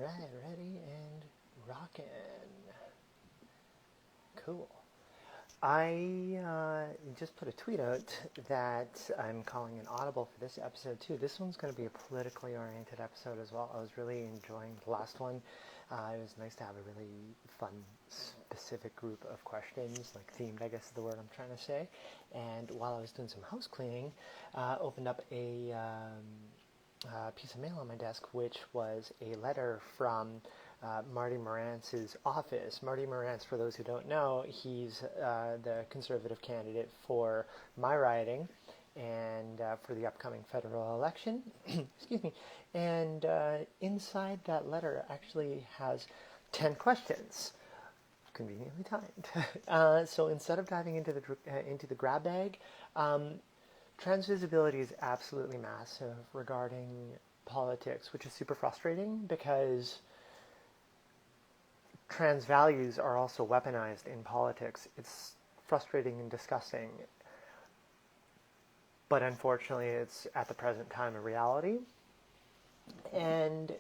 Alright, ready and rockin'. Cool. I just put a tweet out that I'm calling an audible for this episode too. This one's going to be a politically oriented episode as well. I was really enjoying the last one. It was nice to have a really fun, specific group of questions, like themed, I guess is the word I'm trying to say. And while I was doing some house cleaning, opened up a piece of mail on my desk, which was a letter from Marty Morantz's office. Marty Morantz, for those who don't know, he's the Conservative candidate for my riding and for the upcoming federal election. Excuse me. And inside that letter actually has 10 questions. Conveniently timed. So instead of diving into the grab bag, transvisibility is absolutely massive regarding politics, which is super frustrating because trans values are also weaponized in politics. It's frustrating and disgusting, but unfortunately it's at the present time a reality. And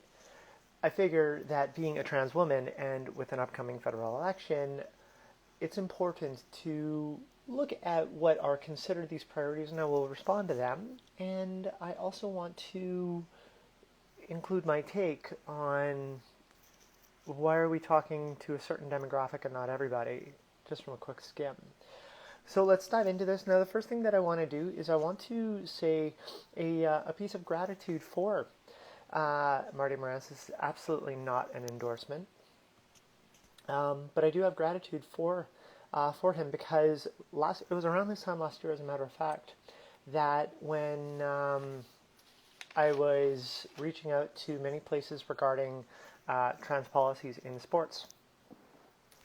I figure that being a trans woman and with an upcoming federal election, it's important to look at what are considered these priorities, and I will respond to them. And I also want to include my take on why are we talking to a certain demographic and not everybody, just from a quick skim. So let's dive into this. Now, the first thing that I want to do is I want to say a piece of gratitude for Marty Morantz. This is absolutely not an endorsement, but I do have gratitude for him because it was around this time last year, as a matter of fact, that when I was reaching out to many places regarding trans policies in sports,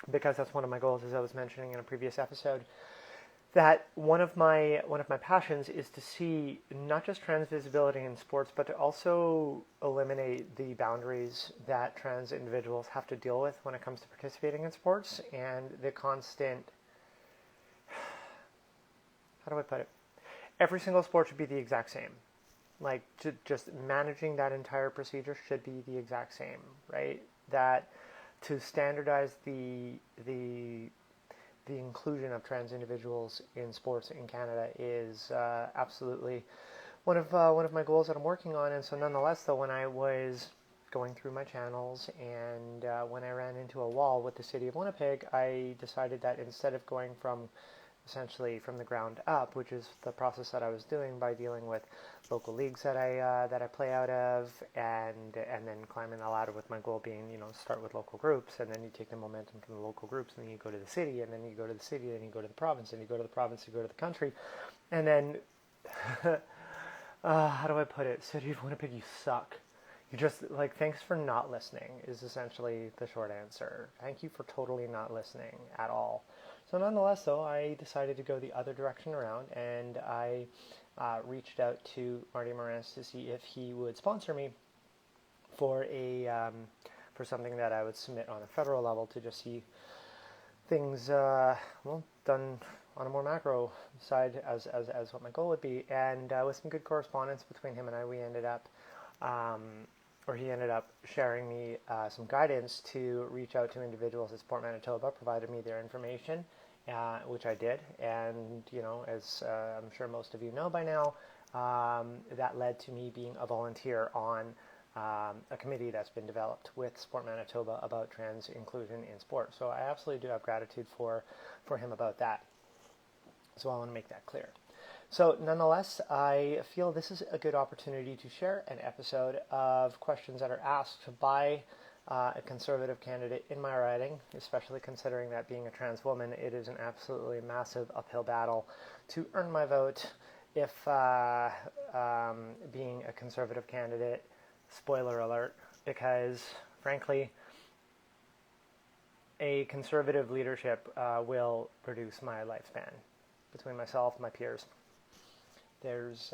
because that's one of my goals, as I was mentioning in a previous episode, that one of my passions is to see not just trans visibility in sports, but to also eliminate the boundaries that trans individuals have to deal with when it comes to participating in sports and the constant, how do I put it? Every single sport should be the exact same. Like, just managing that entire procedure should be the exact same, right? That to standardize the inclusion of trans individuals in sports in Canada is absolutely one of my goals that I'm working on. And so nonetheless, though, when I was going through my channels and when I ran into a wall with the city of Winnipeg, I decided that instead of going from essentially from the ground up, which is the process that I was doing by dealing with local leagues that I play out of, and then climbing the ladder with my goal being, start with local groups, and then you take the momentum from the local groups, and then you go to the city, and then you go to the city, then you go to the province, and you go to the province, you go to the country, and then, how do I put it? City of Winnipeg, you suck. You just, thanks for not listening is essentially the short answer. Thank you for totally not listening at all. So nonetheless, though, I decided to go the other direction around, and I reached out to Marty Morantz to see if he would sponsor me for for something that I would submit on a federal level to just see things done on a more macro side as what my goal would be. And with some good correspondence between him and I, we ended up, he ended up sharing me some guidance to reach out to individuals at Sport Manitoba, provided me their information, which I did. And, as I'm sure most of you know by now, that led to me being a volunteer on a committee that's been developed with Sport Manitoba about trans inclusion in sport. So I absolutely do have gratitude for him about that. So I want to make that clear. So nonetheless, I feel this is a good opportunity to share an episode of questions that are asked by a Conservative candidate in my riding, especially considering that being a trans woman, it is an absolutely massive uphill battle to earn my vote if being a Conservative candidate, spoiler alert, because frankly, a Conservative leadership will reduce my lifespan between myself and my peers. There's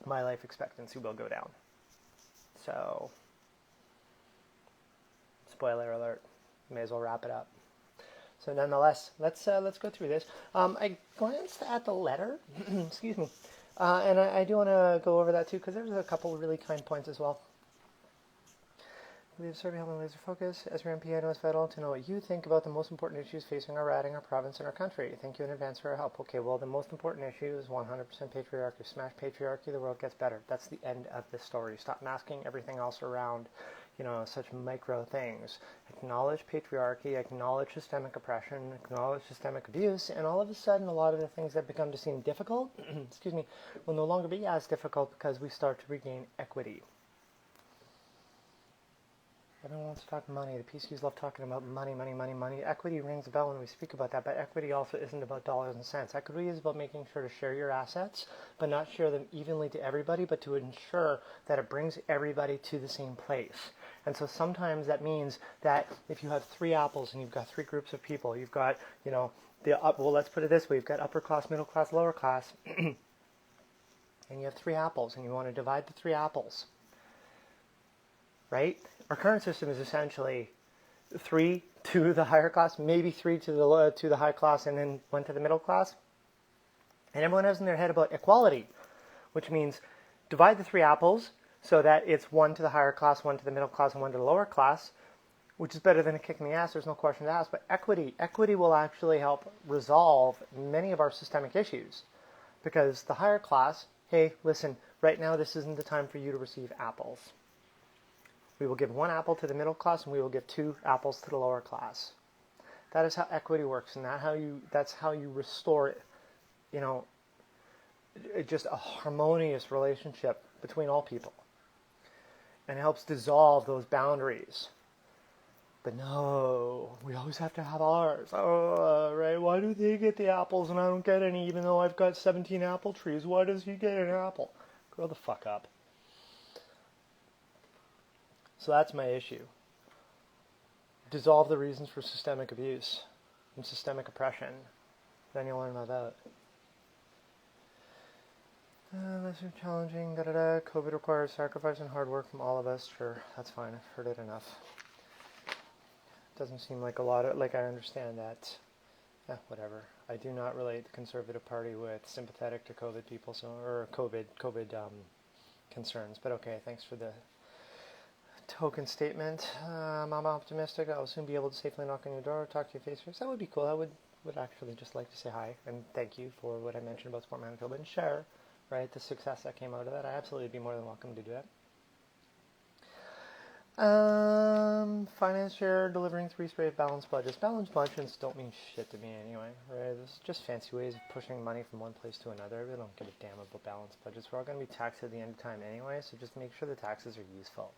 my life expectancy will go down. So, spoiler alert. May as well wrap it up. So, nonetheless, let's go through this. I glanced at the letter. Excuse me, and I do want to go over that too because there's a couple of really kind points as well. Leave survey helping laser focus. As your MP, I know it's vital to know what you think about the most important issues facing our riding, our province, and our country. Thank you in advance for your help. Okay, well, the most important issue is 100% patriarchy. Smash patriarchy, the world gets better. That's the end of the story. Stop masking everything else around, such micro things. Acknowledge patriarchy, acknowledge systemic oppression, acknowledge systemic abuse, and all of a sudden, a lot of the things that become to seem difficult, excuse me, will no longer be as difficult because we start to regain equity. Everyone wants to talk money. The PCs love talking about money, money, money, money. Equity rings a bell when we speak about that, but equity also isn't about dollars and cents. Equity is about making sure to share your assets, but not share them evenly to everybody, but to ensure that it brings everybody to the same place. And so sometimes that means that if you have 3 apples and you've got 3 groups of people, you've got, let's put it this way, you've got upper class, middle class, lower class, and you have 3 apples, and you want to divide the 3 apples, right? Our current system is essentially 3 to the higher class, maybe 3 to the high class, and then 1 to the middle class. And everyone has in their head about equality, which means divide the 3 apples so that it's 1 to the higher class, 1 to the middle class, and 1 to the lower class, which is better than a kick in the ass. There's no question to ask. But equity will actually help resolve many of our systemic issues, because the higher class, hey, listen, right now this isn't the time for you to receive apples. We will give 1 apple to the middle class, and we will give 2 apples to the lower class. That is how equity works, and that's how you restore, just a harmonious relationship between all people, and it helps dissolve those boundaries. But no, we always have to have ours. Oh, right? Why do they get the apples and I don't get any, even though I've got 17 apple trees? Why does he get an apple? Grow the fuck up. So that's my issue. Dissolve the reasons for systemic abuse and systemic oppression. Then you'll learn about that. This is challenging. COVID requires sacrifice and hard work from all of us. Sure, that's fine. I've heard it enough. Doesn't seem like a lot of, I understand that. Whatever. I do not relate the Conservative Party with sympathetic to COVID people, or COVID concerns. But okay, thanks for the token statement. I'm optimistic I'll soon be able to safely knock on your door, talk to you face to face. That would be cool. I would actually just like to say hi and thank you for what I mentioned about Sport Manitoba and share, right, the success that came out of that. I absolutely would be more than welcome to do that. Finance share, delivering 3 straight balanced budgets. Balanced budgets don't mean shit to me anyway, right? This is just fancy ways of pushing money from one place to another. I really don't give a damn about balanced budgets. We're all going to be taxed at the end of time anyway, so just make sure the taxes are useful.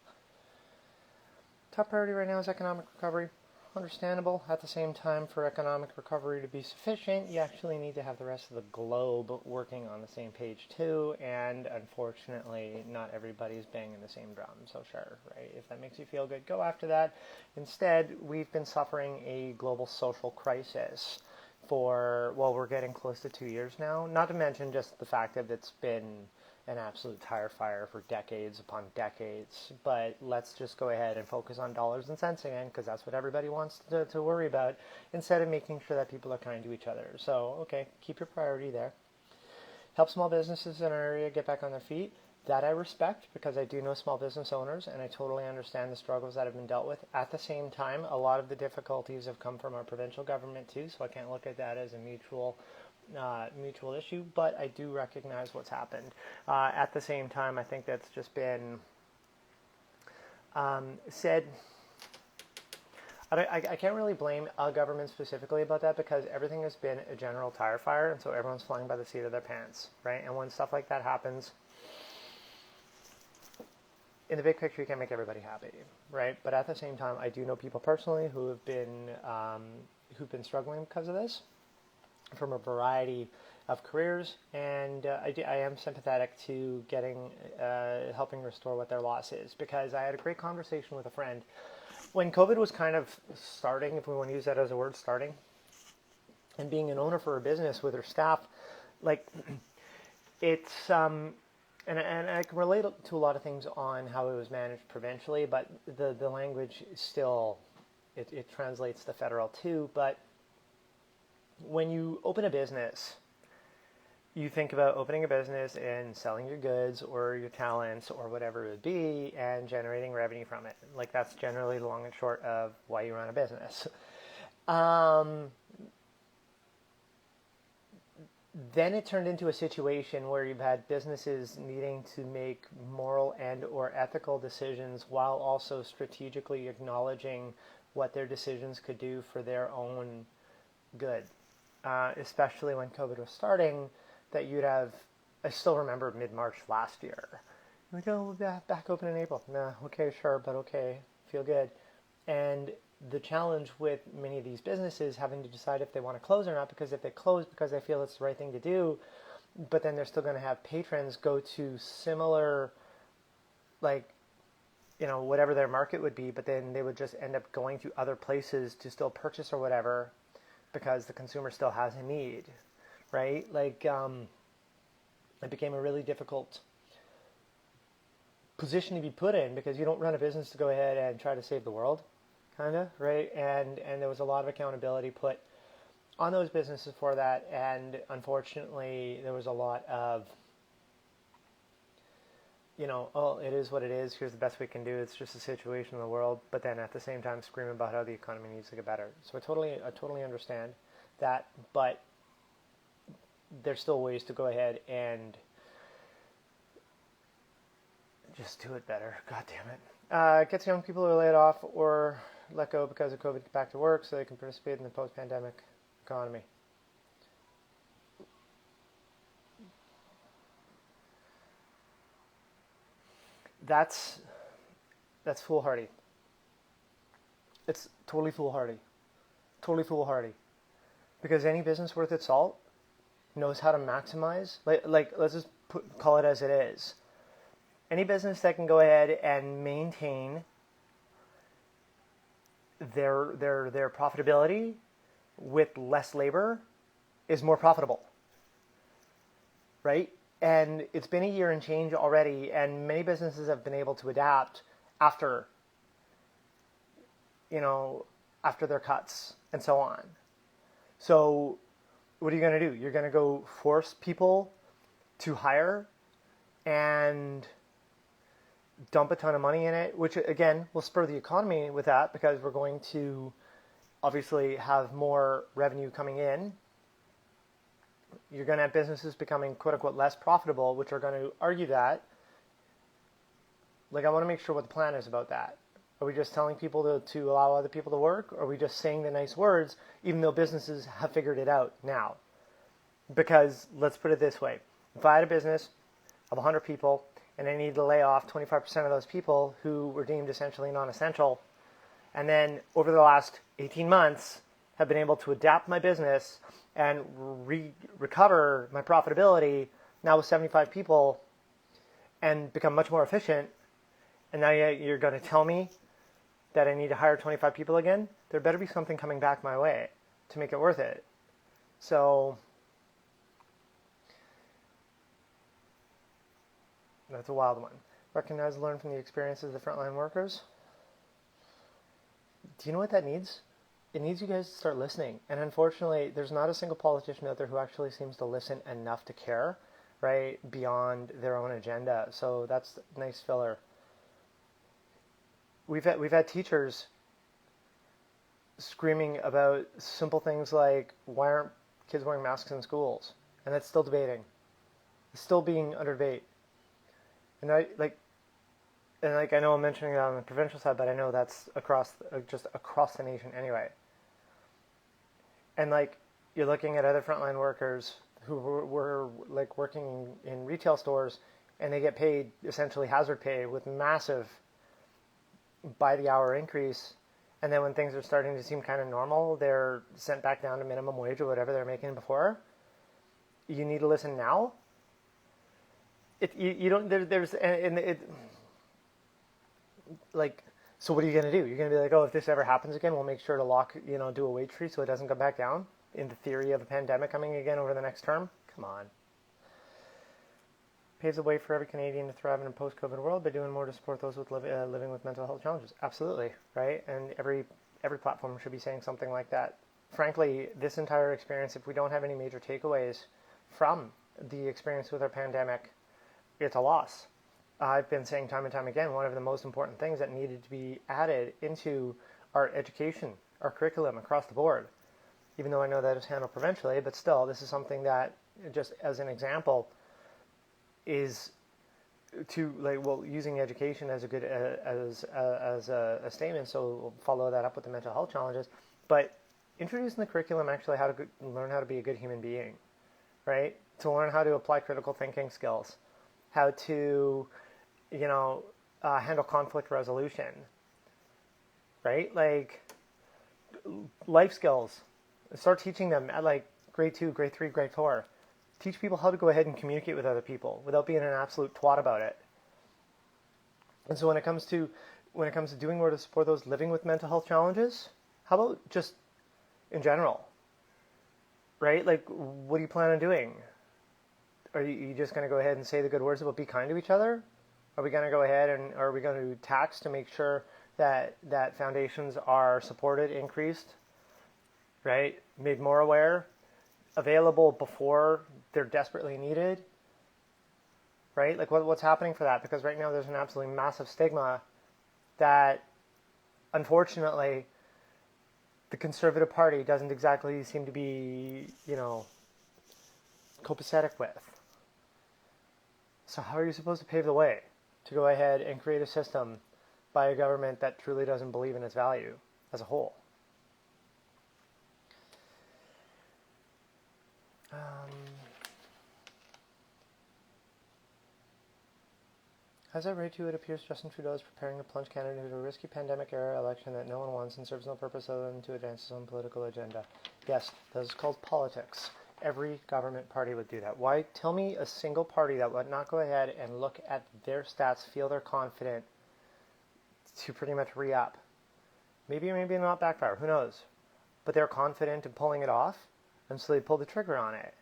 Top priority right now is economic recovery. Understandable. At the same time, for economic recovery to be sufficient, you actually need to have the rest of the globe working on the same page too, and unfortunately, not everybody's banging the same drum, so sure, right? If that makes you feel good, go after that. Instead, we've been suffering a global social crisis we're getting close to 2 years now, not to mention just the fact that it's been an absolute tire fire for decades upon decades. But let's just go ahead and focus on dollars and cents again, because that's what everybody wants to worry about, instead of making sure that people are kind to each other. So, okay, keep your priority there. Help small businesses in our area get back on their feet. That I respect, because I do know small business owners, and I totally understand the struggles that have been dealt with. At the same time, a lot of the difficulties have come from our provincial government too, so I can't look at that as a mutual issue, but I do recognize what's happened. At the same time, I think that's just been said. I can't really blame a government specifically about that, because everything has been a general tire fire, and so everyone's flying by the seat of their pants, right? And when stuff like that happens, in the big picture, you can't make everybody happy, right? But at the same time, I do know people personally who have been struggling because of this, from a variety of careers, and I am sympathetic to helping restore what their loss is, because I had a great conversation with a friend when COVID was kind of starting, if we want to use that as a word, starting, and being an owner for a business with her staff, it's and I can relate to a lot of things on how it was managed provincially, but the language still it translates to federal too. But when you open a business, you think about opening a business and selling your goods or your talents or whatever it would be and generating revenue from it. Like that's generally the long and short of why you run a business. Then it turned into a situation where you've had businesses needing to make moral and or ethical decisions while also strategically acknowledging what their decisions could do for their own good. Especially when COVID was starting, that you'd have, I still remember mid-March last year. Like, oh, we'll be back open in April. Nah, okay, sure, but okay, feel good. And the challenge with many of these businesses having to decide if they want to close or not, because if they close because they feel it's the right thing to do, but then they're still going to have patrons go to similar, like, you know, whatever their market would be, but then they would just end up going to other places to still purchase or whatever because the consumer still has a need, right? Like, it became a really difficult position to be put in because you don't run a business to go ahead and try to save the world, kind of, right? And there was a lot of accountability put on those businesses for that, and unfortunately there was a lot of, you know, oh, it is what it is, here's the best we can do, it's just a situation in the world, but then at the same time screaming about how the economy needs to get better. So I totally understand that, but there's still ways to go ahead and just do it better. God damn it. Gets young people who are laid off or let go because of COVID back to work so they can participate in the post-pandemic economy. That's foolhardy. It's totally foolhardy. Totally foolhardy. Because any business worth its salt knows how to maximize, like let's just call it as it is. Any business that can go ahead and maintain their profitability with less labor is more profitable, right? And it's been a year and change already, and many businesses have been able to adapt after, you know, after their cuts and so on. So what are you going to do? You're going to go force people to hire and dump a ton of money in it, which again will spur the economy with that because we're going to obviously have more revenue coming in. You're going to have businesses becoming quote unquote less profitable, which are going to argue that. Like, I want to make sure what the plan is about that. Are we just telling people to allow other people to work? Or are we just saying the nice words, even though businesses have figured it out now? Because let's put it this way. If I had a business of 100 people and I needed to lay off 25% of those people who were deemed essentially non-essential, and then over the last 18 months have been able to adapt my business and recover my profitability now with 75 people and become much more efficient, and now you're going to tell me that I need to hire 25 people again, there better be something coming back my way to make it worth it. So that's a wild one. Recognize and learn from the experiences of the frontline workers. Do you know what that needs? It needs you guys to start listening. And unfortunately, there's not a single politician out there who actually seems to listen enough to care, right, beyond their own agenda. So that's nice filler. We've had teachers screaming about simple things like, why aren't kids wearing masks in schools? And that's still debating. It's still being under debate. And I know I'm mentioning it on the provincial side, but I know that's just across the nation anyway. And like, you're looking at other frontline workers who were like working in retail stores, and they get paid essentially hazard pay with massive by the hour increase, and then when things are starting to seem kind of normal, they're sent back down to minimum wage or whatever they're making before. You need to listen now. You don't. Like, so what are you going to do? You're going to be like, oh, if this ever happens again, we'll make sure to do a wage freeze so it doesn't go back down. In the theory of a pandemic coming again over the next term, come on. Paves the way for every Canadian to thrive in a post-COVID world by doing more to support those with living with mental health challenges. Absolutely, right? And every platform should be saying something like that. Frankly, this entire experience, if we don't have any major takeaways from the experience with our pandemic, it's a loss. I've been saying time and time again, one of the most important things that needed to be added into our education, our curriculum across the board, even though I know that it's handled provincially, but still, this is something that, just as an example, is to, like, well, using education as a good as a statement. So we'll follow that up with the mental health challenges, but introducing the curriculum actually how to learn how to be a good human being, right? To learn how to apply critical thinking skills, how to, handle conflict resolution, right? Like life skills. Start teaching them at like grade 2, grade 3, grade 4. Teach people how to go ahead and communicate with other people without being an absolute twat about it. And so when it comes to doing more to support those living with mental health challenges, how about just in general, right? Like, what do you plan on doing? Are you just going to go ahead and say the good words about be kind to each other? Are we going to go ahead and are we going to tax to make sure that foundations are supported, increased, right? Made more aware, available before they're desperately needed, right? Like what's happening for that? Because right now there's an absolutely massive stigma that, unfortunately, the Conservative Party doesn't exactly seem to be, copacetic with. So how are you supposed to pave the way to go ahead and create a system by a government that truly doesn't believe in its value as a whole? As I read to you, it appears Justin Trudeau is preparing to plunge Canada into a risky pandemic-era election that no one wants and serves no purpose other than to advance his own political agenda. Yes, that is called politics. Every government party would do that. Why? Tell me a single party that would not go ahead and look at their stats, feel they're confident to pretty much re-up. Maybe or maybe not backfire, who knows? But they're confident in pulling it off, and so they pull the trigger on it.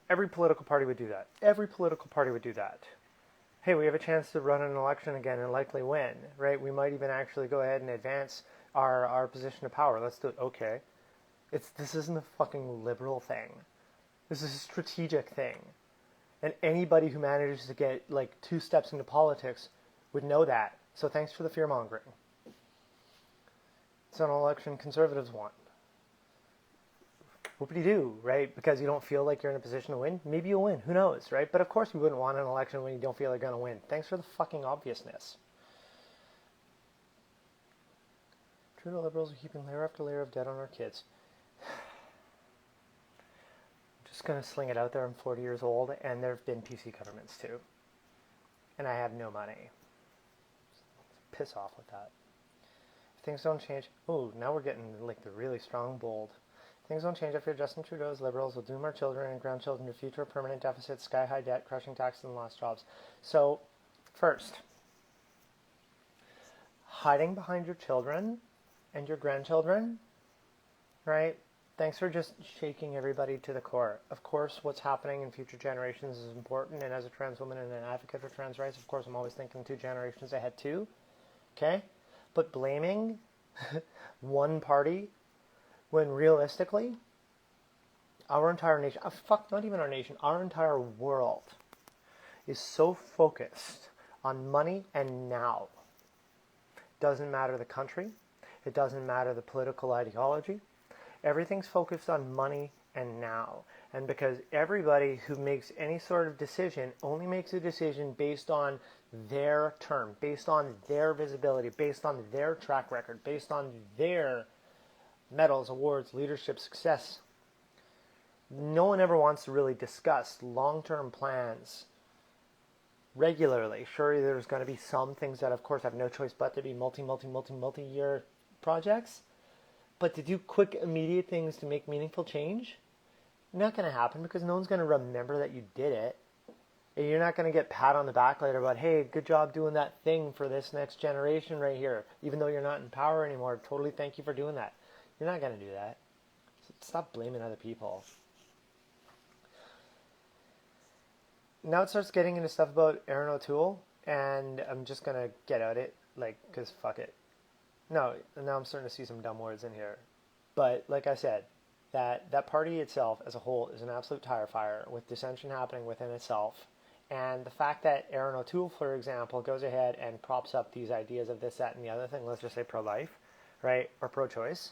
Every political party would do that. Every political party would do that. Hey, we have a chance to run an election again and likely win, right? We might even actually go ahead and advance our position of power. Let's do it. Okay. This isn't a fucking liberal thing. This is a strategic thing. And anybody who manages to get like 2 steps into politics would know that. So thanks for the fear-mongering. It's an election Conservatives want. Whoop-de-doo, right? Because you don't feel like you're in a position to win. Maybe you'll win. Who knows, right? But of course you wouldn't want an election when you don't feel like you're going to win. Thanks for the fucking obviousness. Trudeau Liberals are keeping layer after layer of debt on our kids. I'm just going to sling it out there. I'm 40 years old, and there have been PC governments too. And I have no money. Piss off with that. If things don't change... Oh, now we're getting like the really strong, bold... Things don't change. I fear Justin Trudeau's Liberals will doom our children and grandchildren to future permanent deficits, sky-high debt, crushing taxes, and lost jobs. So, first, hiding behind your children and your grandchildren, right? Thanks for just shaking everybody to the core. Of course, what's happening in future generations is important, and as a trans woman and an advocate for trans rights, of course, I'm always thinking 2 generations ahead too, okay? But blaming one party when realistically, our entire nation, not even our nation, our entire world is so focused on money and now. Doesn't matter the country. It doesn't matter the political ideology. Everything's focused on money and now. And because everybody who makes any sort of decision only makes a decision based on their term, based on their visibility, based on their track record, based on their medals, awards, leadership, success. No one ever wants to really discuss long-term plans regularly. Sure, there's going to be some things that, of course, have no choice but to be multi-year projects. But to do quick, immediate things to make meaningful change, not going to happen because no one's going to remember that you did it. And you're not going to get pat on the back later about, hey, good job doing that thing for this next generation right here, even though you're not in power anymore. Totally thank you for doing that. You're not going to do that. Stop blaming other people. Now it starts getting into stuff about Aaron O'Toole, and I'm just going to get out it, because fuck it. No, now I'm starting to see some dumb words in here. But, like I said, that that party itself as a whole is an absolute tire fire with dissension happening within itself. And the fact that Aaron O'Toole, for example, goes ahead and props up these ideas of this, that, and the other thing, let's just say pro-life, right, or pro-choice,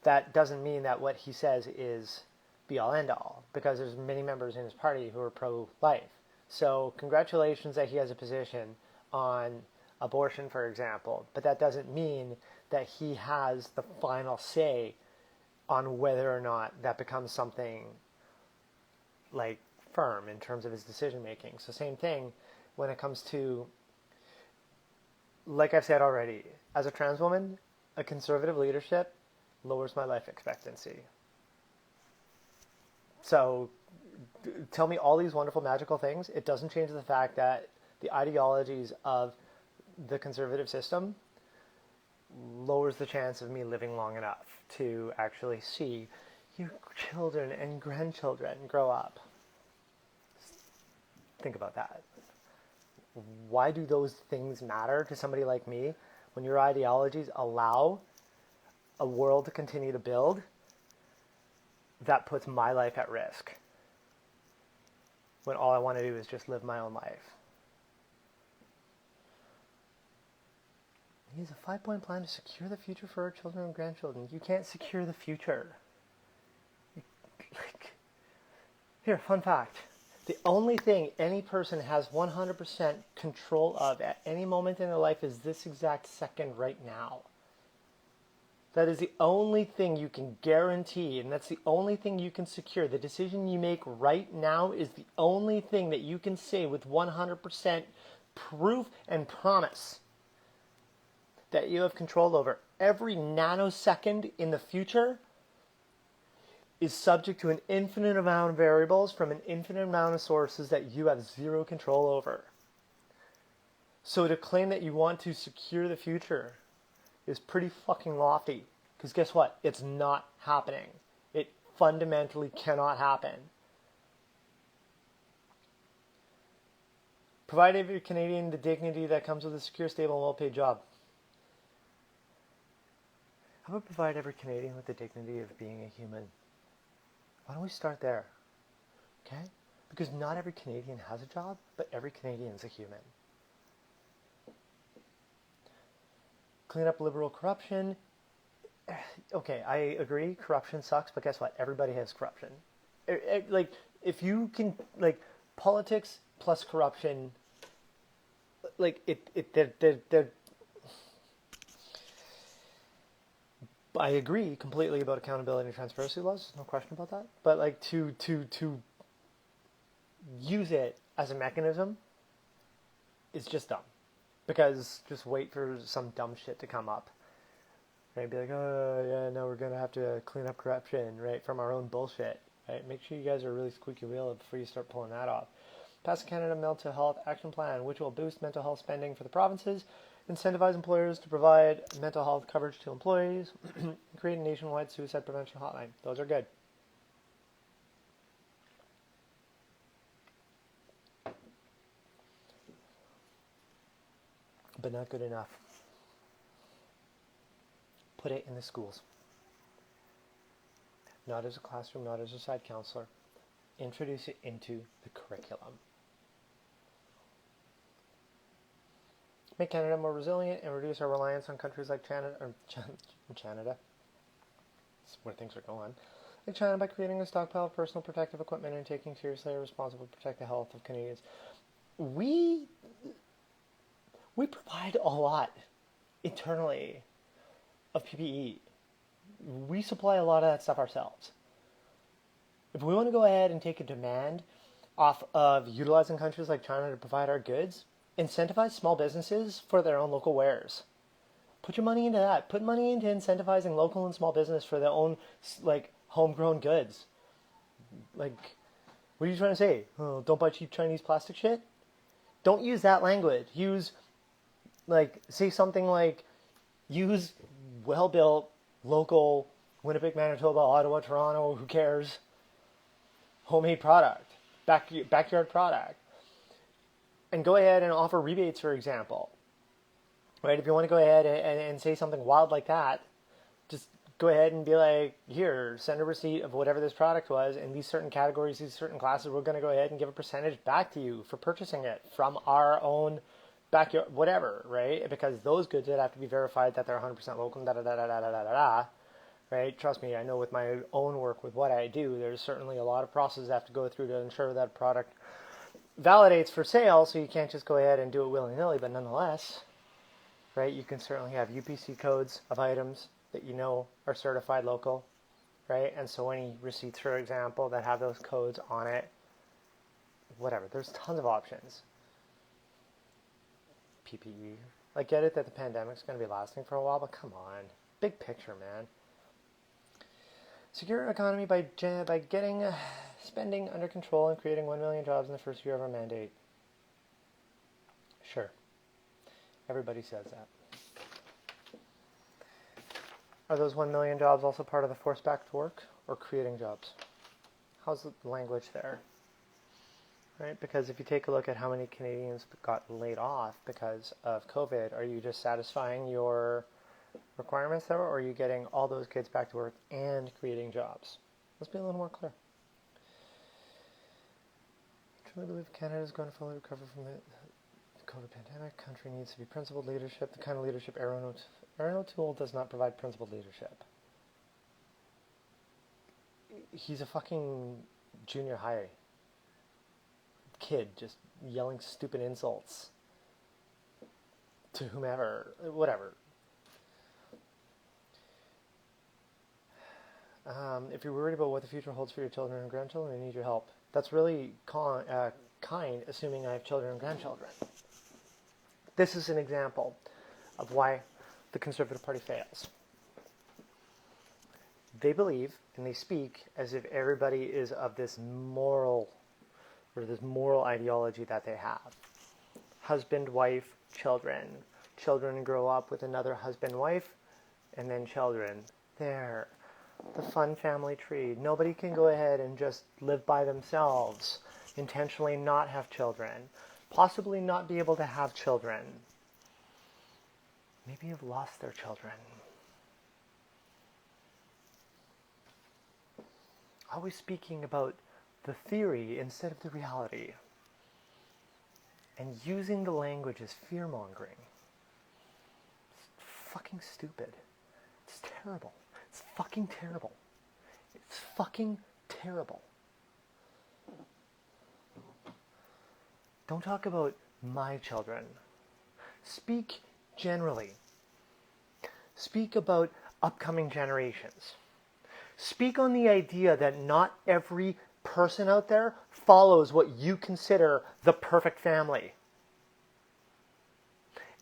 that doesn't mean that what he says is be-all, end-all, because there's many members in his party who are pro-life. So congratulations that he has a position on abortion, for example, but that doesn't mean that he has the final say on whether or not that becomes something like firm in terms of his decision making. So same thing when it comes to, like I've said already, as a trans woman, a conservative leadership lowers my life expectancy. So tell me all these wonderful magical things. It doesn't change the fact that the ideologies of the conservative system lowers the chance of me living long enough to actually see your children and grandchildren grow up. Think about that. Why do those things matter to somebody like me when your ideologies allow a world to continue to build that puts my life at risk when all I want to do is just live my own life? He has a 5-point plan to secure the future for our children and grandchildren. You can't secure the future. Here, fun fact. The only thing any person has 100% control of at any moment in their life is this exact second right now. That is the only thing you can guarantee, and that's the only thing you can secure. The decision you make right now is the only thing that you can say with 100% proof and promise that you have control over. Every nanosecond in the future is subject to an infinite amount of variables from an infinite amount of sources that you have zero control over. So to claim that you want to secure the future is pretty fucking lofty. Because guess what? It's not happening. It fundamentally cannot happen. Provide every Canadian the dignity that comes with a secure, stable, and well-paid job. How about provide every Canadian with the dignity of being a human? Why don't we start there? Okay? Because not every Canadian has a job, but every Canadian is a human. Clean up liberal corruption. Okay, I agree, corruption sucks, but guess what? Everybody has corruption. Like, if you can, like, politics plus corruption, like, they're I agree completely about accountability and transparency laws, no question about that. But like to use it as a mechanism is just dumb. Because just wait for some dumb shit to come up. Right? Be like, oh yeah, no, we're gonna have to clean up corruption, right, from our own bullshit. Right? Make sure you guys are really squeaky real before you start pulling that off. Pass the Canada Mental Health Action Plan, which will boost mental health spending for the provinces, incentivize employers to provide mental health coverage to employees, create a nationwide suicide prevention hotline. Those are good. But not good enough. Put it in the schools. Not as a classroom, not as a side counselor. Introduce it into the curriculum. Make Canada more resilient and reduce our reliance on countries like Canada. That's where things are going. Like China, by creating a stockpile of personal protective equipment and taking seriously our responsibility to protect the health of Canadians. We provide a lot internally of PPE. We supply a lot of that stuff ourselves. If we want to go ahead and take a demand off of utilizing countries like China to provide our goods, incentivize small businesses for their own local wares. Put your money into that. Put money into incentivizing local and small business for their own, like, homegrown goods. Like, what are you trying to say? Oh, don't buy cheap Chinese plastic shit? Don't use that language. Use, like, say something like, use well-built, local, Winnipeg, Manitoba, Ottawa, Toronto, who cares? Homemade product. Backyard product. And go ahead and offer rebates, for example. Right? If you want to go ahead and say something wild like that, just go ahead and be like, here, send a receipt of whatever this product was, and these certain categories, these certain classes, we're going to go ahead and give a percentage back to you for purchasing it from our own backyard, whatever, right? Because those goods would have to be verified that they're 100% local, da da da da da da da da. Right? Trust me, I know with my own work, with what I do, there's certainly a lot of processes I have to go through to ensure that product validates for sale, so you can't just go ahead and do it willy-nilly, but nonetheless, right, you can certainly have UPC codes of items that you know are certified local, right? And so any receipts, for example, that have those codes on it, whatever, there's tons of options. PPE. I get it that the pandemic's going to be lasting for a while, but come on. Big picture, man. Secure an economy by getting spending under control and creating 1 million jobs in the first year of our mandate. Sure. Everybody says that. Are those 1 million jobs also part of the forced back to work or creating jobs? How's the language there? Right? Because if you take a look at how many Canadians got laid off because of COVID, are you just satisfying your requirements there, or are you getting all those kids back to work and creating jobs? Let's be a little more clear. I truly believe Canada is going to fully recover from the COVID pandemic. Country needs to be principled leadership. The kind of leadership O'Toole does not provide principled leadership. He's a fucking junior high kid just yelling stupid insults to whomever, whatever. If you're worried about what the future holds for your children and grandchildren, I need your help. That's really kind, assuming I have children and grandchildren. This is an example of why the Conservative Party fails. They believe and they speak as if everybody is of this moral ideology that they have. Husband, wife, children. Children grow up with another husband, wife, and then children. There. The fun family tree. Nobody can go ahead and just live by themselves, intentionally not have children, possibly not be able to have children. Maybe have lost their children. Always speaking about the theory instead of the reality. And using the language as fear-mongering. It's fucking stupid. It's terrible. It's fucking terrible. It's fucking terrible. Don't talk about my children. Speak generally. Speak about upcoming generations. Speak on the idea that not every person out there follows what you consider the perfect family.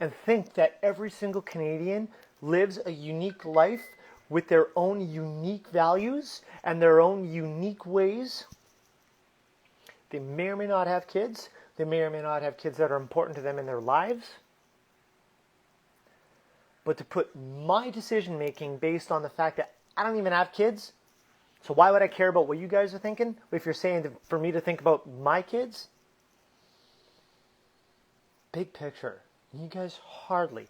And think that every single Canadian lives a unique life with their own unique values and their own unique ways. They may or may not have kids. They may or may not have kids that are important to them in their lives. But to put my decision making based on the fact that I don't even have kids, so why would I care about what you guys are thinking? If you're saying for me to think about my kids? Big picture. You guys hardly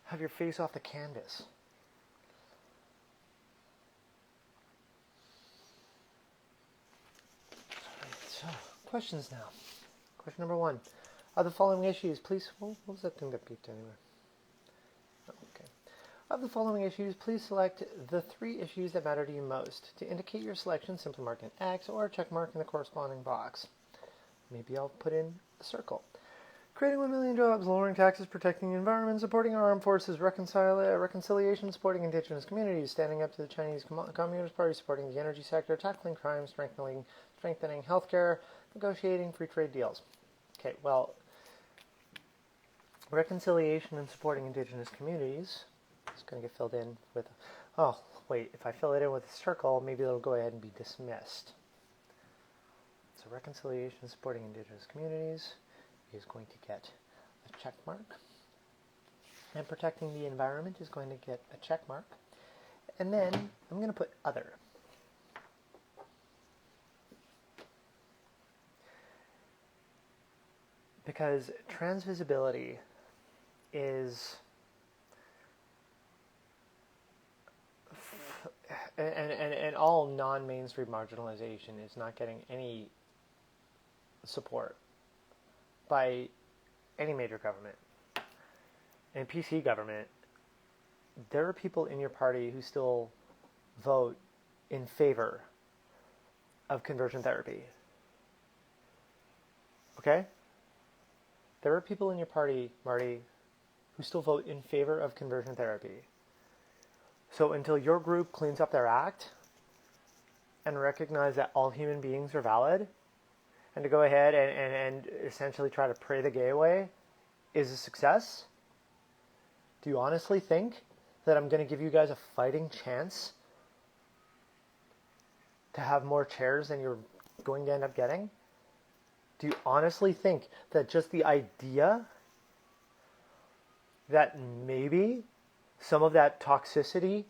have your face off the canvas. So, questions now. Question number 1. Of the following issues, please... What was that thing that beeped anyway? Oh, okay. Of the following issues, please select the 3 issues that matter to you most. To indicate your selection, simply mark an X or a check mark in the corresponding box. Maybe I'll put in a circle. Creating 1 million jobs, lowering taxes, protecting the environment, supporting our armed forces, reconciliation, supporting Indigenous communities, standing up to the Chinese Communist Party, supporting the energy sector, tackling crime, strengthening healthcare, negotiating free trade deals. Okay, well, reconciliation and supporting Indigenous communities is going to get filled in with, oh, wait, if I fill it in with a circle, maybe it'll go ahead and be dismissed. So reconciliation, supporting Indigenous communities is going to get a check mark. And protecting the environment is going to get a check mark. And then I'm going to put other. Because transvisibility is, and all non-mainstream marginalization is not getting any support by any major government. And PC government, there are people in your party who still vote in favor of conversion therapy. Okay? There are people in your party, Marty, who still vote in favor of conversion therapy. So until your group cleans up their act and recognize that all human beings are valid, and to go ahead and essentially try to pray the gay away is a success, do you honestly think that I'm going to give you guys a fighting chance to have more chairs than you're going to end up getting? Do you honestly think that just the idea that maybe some of that toxicity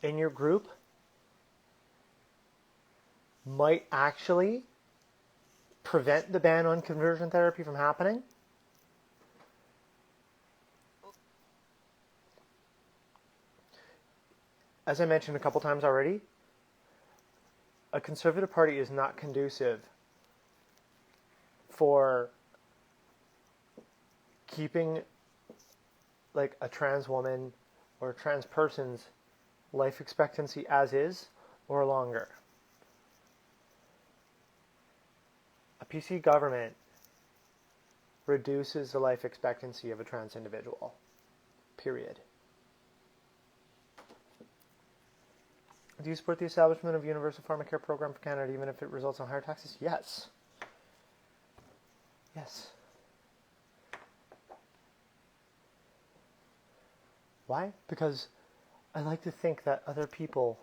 in your group might actually prevent the ban on conversion therapy from happening? As I mentioned a couple times already, a conservative party is not conducive for keeping like a trans woman or a trans person's life expectancy as is or longer. A PC government reduces the life expectancy of a trans individual. Period. Do you support the establishment of a universal pharmacare program for Canada even if it results in higher taxes? Yes. Yes. Why? Because I like to think that other people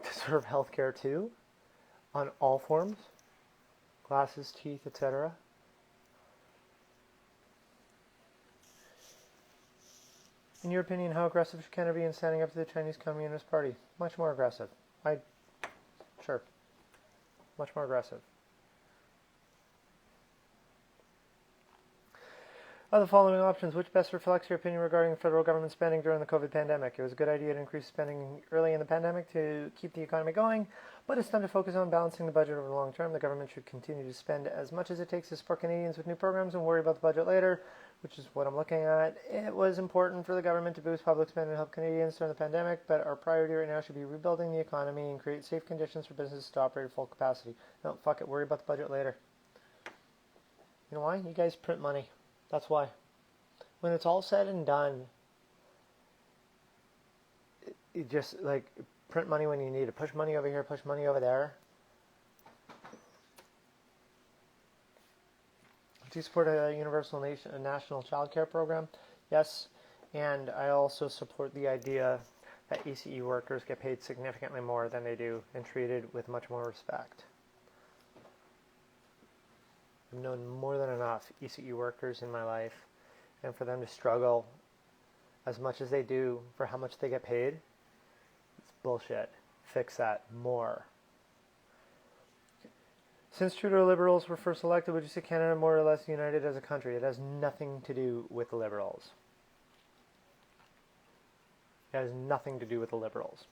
deserve health care too, on all forms, glasses, teeth, etc. In your opinion, how aggressive should Canada be in standing up to the Chinese Communist Party? Much more aggressive. Sure. Much more aggressive. Of the following options, which best reflects your opinion regarding federal government spending during the COVID pandemic? It was a good idea to increase spending early in the pandemic to keep the economy going, but it's time to focus on balancing the budget over the long term. The government should continue to spend as much as it takes to support Canadians with new programs and worry about the budget later, which is what I'm looking at. It was important for the government to boost public spending and help Canadians during the pandemic, but our priority right now should be rebuilding the economy and create safe conditions for businesses to operate at full capacity. No, fuck it, worry about the budget later. You know why? You guys print money. That's why. When it's all said and done, you just like print money when you need to. Push money over here, push money over there. Do you support a universal national childcare program? Yes. And I also support the idea that ECE workers get paid significantly more than they do and treated with much more respect. I've known more than enough ECE workers in my life, and for them to struggle as much as they do for how much they get paid, it's bullshit. Fix that more. Since Trudeau Liberals were first elected, would you say Canada more or less united as a country? It has nothing to do with the Liberals. It has nothing to do with the Liberals.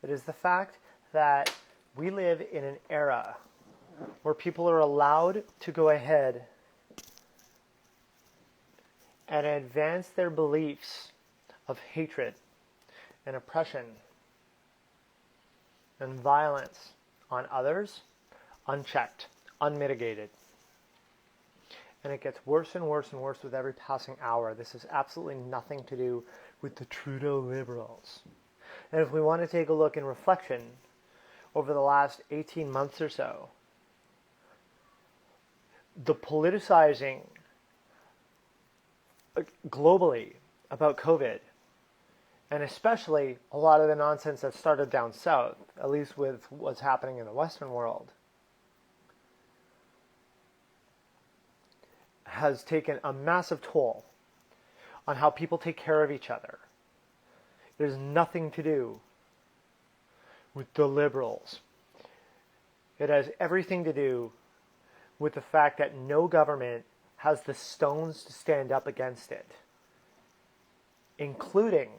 It is the fact that we live in an era where people are allowed to go ahead and advance their beliefs of hatred and oppression and violence on others unchecked, unmitigated. And it gets worse and worse and worse with every passing hour. This has absolutely nothing to do with the Trudeau Liberals. And if we want to take a look in reflection over the last 18 months or so, the politicizing globally about COVID, and especially a lot of the nonsense that started down south, at least with what's happening in the Western world, has taken a massive toll on how people take care of each other. It has nothing to do with the Liberals. It has everything to do with the fact that no government has the stones to stand up against it, including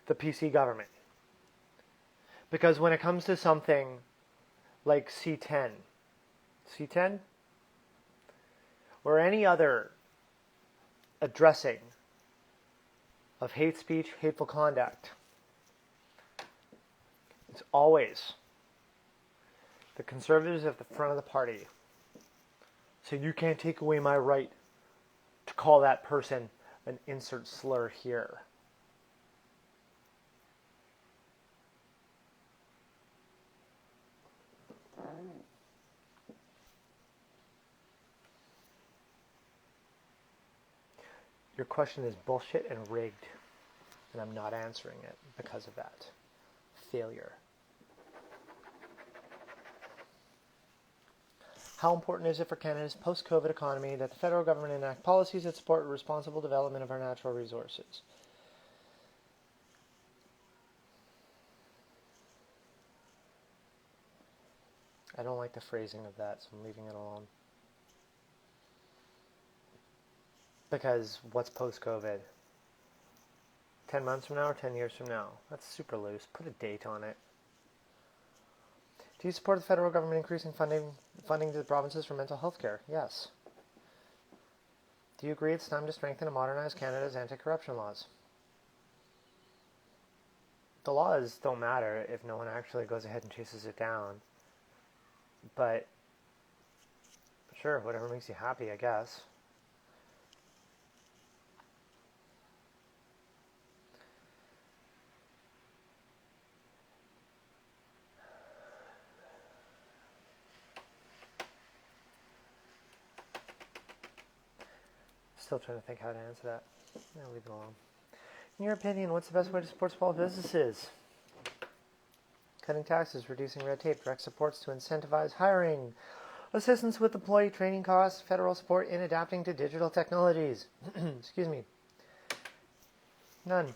the PC government. Because when it comes to something like C10, or any other addressing of hate speech, hateful conduct, it's always the conservatives at the front of the party saying, you can't take away my right to call that person an insert slur here. Your question is bullshit and rigged, and I'm not answering it because of that. Failure. How important is it for Canada's post-COVID economy that the federal government enact policies that support responsible development of our natural resources? I don't like the phrasing of that, so I'm leaving it alone. Because what's post-COVID? 10 months from now or 10 years from now? That's super loose. Put a date on it. Do you support the federal government increasing funding to the provinces for mental health care? Yes. Do you agree it's time to strengthen and modernize Canada's anti-corruption laws? The laws don't matter if no one actually goes ahead and chases it down. But, sure, whatever makes you happy, I guess. Still trying to think how to answer that. I'll leave it alone. In your opinion, what's the best way to support small businesses? Cutting taxes, reducing red tape, direct supports to incentivize hiring, assistance with employee training costs, federal support in adapting to digital technologies. Excuse me. None.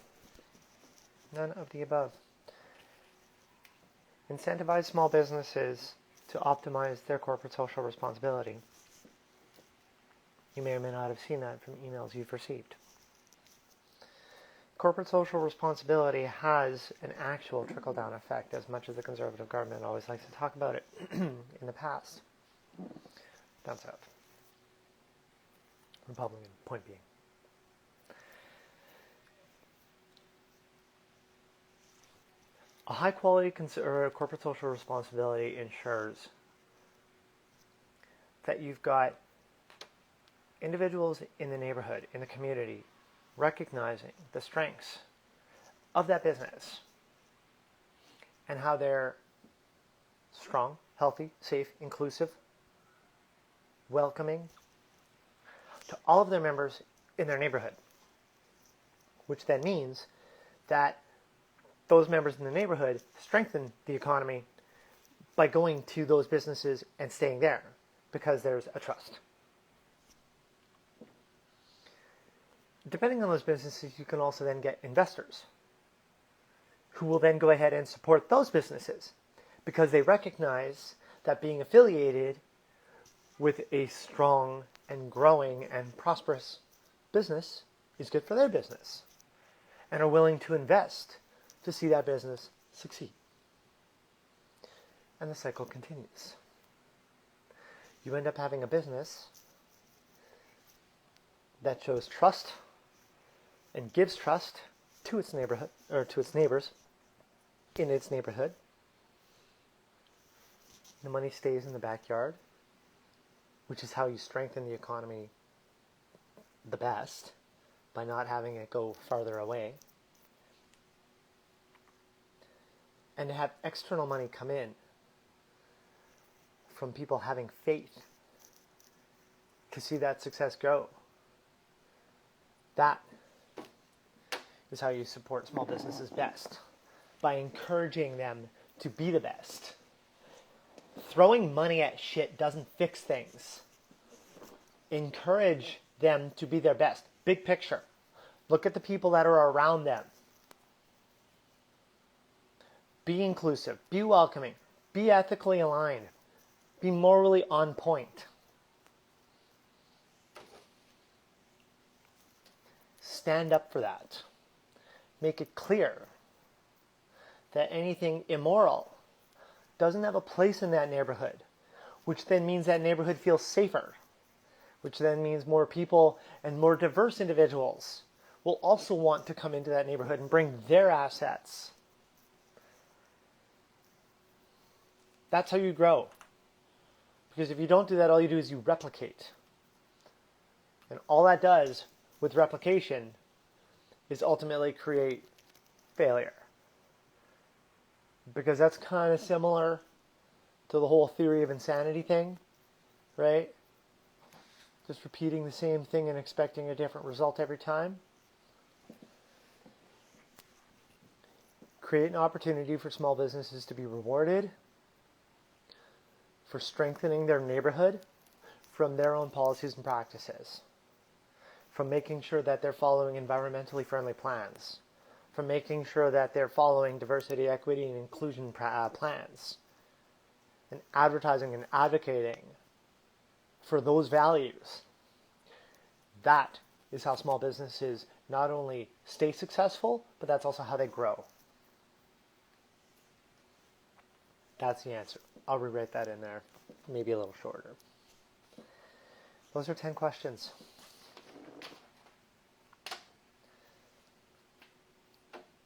None of the above. Incentivize small businesses to optimize their corporate social responsibility. You may or may not have seen that from emails you've received. Corporate social responsibility has an actual trickle-down effect, as much as the Conservative government always likes to talk about it in the past. Down south. Republican, point being. A high-quality corporate social responsibility ensures that you've got individuals in the neighborhood, in the community, recognizing the strengths of that business and how they're strong, healthy, safe, inclusive, welcoming to all of their members in their neighborhood, which then means that those members in the neighborhood strengthen the economy by going to those businesses and staying there because there's a trust. Depending on those businesses, you can also then get investors who will then go ahead and support those businesses because they recognize that being affiliated with a strong and growing and prosperous business is good for their business and are willing to invest to see that business succeed. And the cycle continues. You end up having a business that shows trust and gives trust to its neighborhood, or to its neighbors in its neighborhood. The money stays in the backyard, which is how you strengthen the economy the best, by not having it go farther away. And to have external money come in from people having faith to see that success grow. That is how you support small businesses best, by encouraging them to be the best. Throwing money at shit doesn't fix things. Encourage them to be their best. Big picture. Look at the people that are around them. Be inclusive. Be welcoming. Be ethically aligned. Be morally on point. stand up for that. Make it clear that anything immoral doesn't have a place in that neighborhood, which then means that neighborhood feels safer, which then means more people and more diverse individuals will also want to come into that neighborhood and bring their assets. That's how you grow. Because if you don't do that, all you do is you replicate. And all that does with replication is ultimately create failure. Because that's kind of similar to the whole theory of insanity thing, right? Just repeating the same thing and expecting a different result every time. Create an opportunity for small businesses to be rewarded for strengthening their neighborhood from their own policies and practices, from making sure that they're following environmentally friendly plans, from making sure that they're following diversity, equity, and inclusion plans, and advertising and advocating for those values. That is how small businesses not only stay successful, but that's also how they grow. That's the answer. I'll rewrite that in there, maybe a little shorter. Those are 10 questions.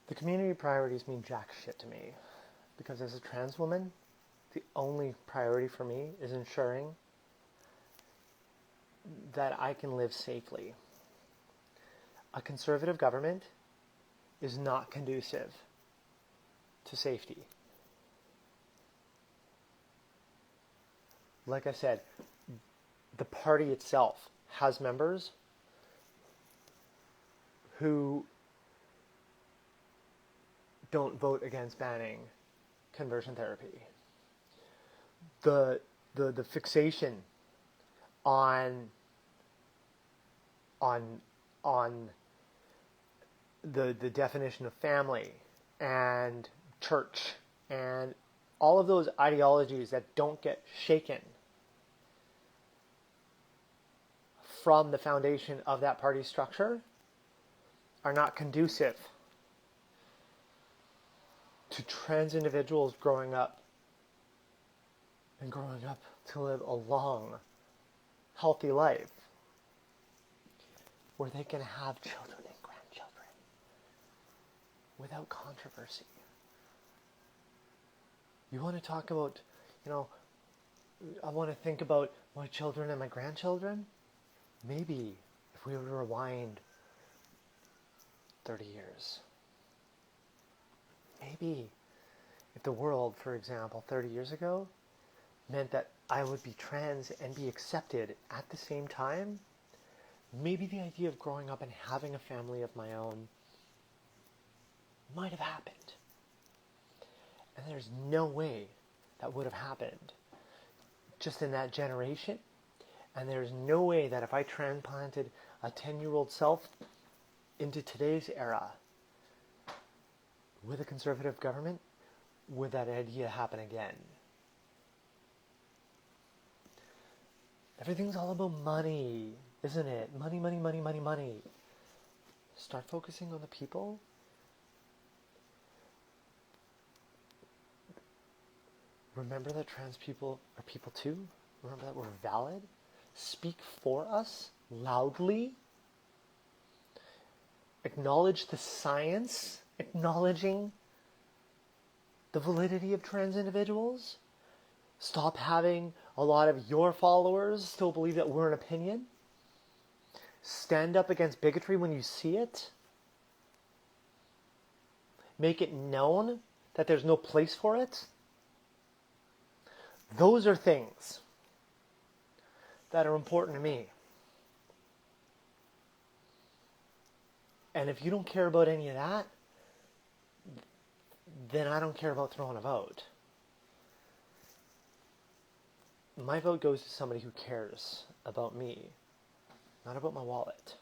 The community priorities mean jack shit to me, because as a trans woman, the only priority for me is ensuring that I can live safely. A conservative government is not conducive to safety. Like I said, the party itself has members who don't vote against banning conversion therapy. The fixation on the definition of family and church and all of those ideologies that don't get shaken from the foundation of that party structure are not conducive to trans individuals growing up to live a long, healthy life where they can have children and grandchildren without controversy. You want to talk about, I want to think about my children and my grandchildren? Maybe if we were to rewind 30 years. Maybe if the world, for example, 30 years ago meant that I would be trans and be accepted at the same time, maybe the idea of growing up and having a family of my own might have happened. And there's no way that would have happened just in that generation. And there's no way that if I transplanted a 10-year-old self into today's era with a conservative government, would that idea happen again? Everything's all about money, isn't it? Money, money, money, money, money. Start focusing on the people. Remember that trans people are people too. Remember that we're valid. Speak for us loudly. Acknowledge the science, acknowledging the validity of trans individuals. Stop having a lot of your followers still believe that we're an opinion. Stand up against bigotry when you see it. Make it known that there's no place for it. Those are things that are important to me. And if you don't care about any of that, then I don't care about throwing a vote. My vote goes to somebody who cares about me, not about my wallet.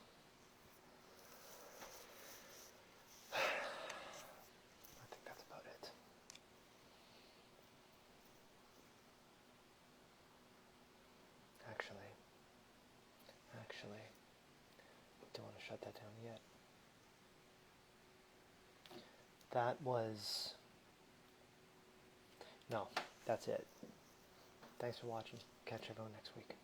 I think that's about it. Actually, don't want to shut that down yet. that was... No, that's it. Thanks for watching. Catch everyone next week.